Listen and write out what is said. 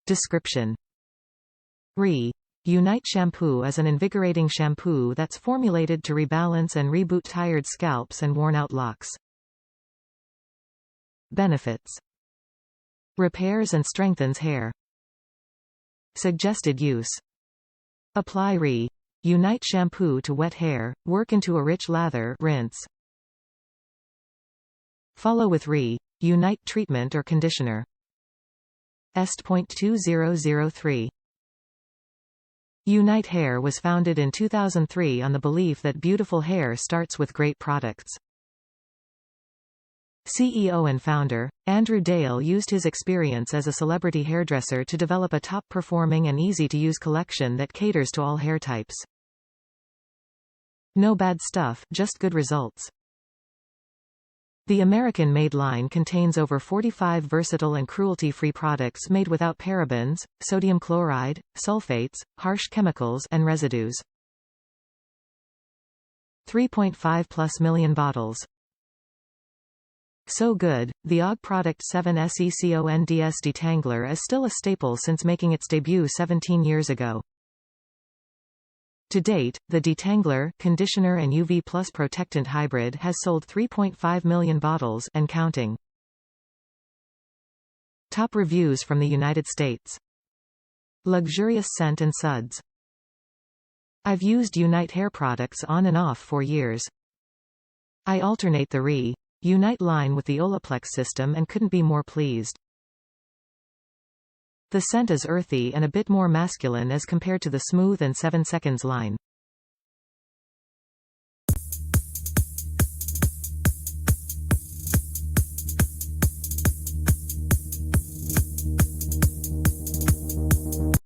Description. Unite Shampoo is an invigorating shampoo that's formulated to rebalance and reboot tired scalps and worn-out locks. Benefits. Repairs and strengthens hair. Suggested use. Apply Unite shampoo to wet hair, work into a rich lather, rinse. Follow with Unite treatment or conditioner. Est.2003. Unite Hair was founded in 2003 on the belief that beautiful hair starts with great products. CEO and founder, Andrew Dale used his experience as a celebrity hairdresser to develop a top-performing and easy-to-use collection that caters to all hair types. No bad stuff, just good results. The American-made line contains over 45 versatile and cruelty-free products made without parabens, sodium chloride, sulfates, harsh chemicals, and residues. 3.5+ million bottles. So good, the OG product 7SECONDS Detangler is still a staple since making its debut 17 years ago. To date, the Detangler conditioner and UV Plus protectant hybrid has sold 3.5 million bottles and counting. Top reviews from the United States. Luxurious scent and suds. I've used Unite hair products on and off for years. I alternate the Unite line with the Olaplex system and couldn't be more pleased. The scent is earthy and a bit more masculine as compared to the smooth and 7 seconds line.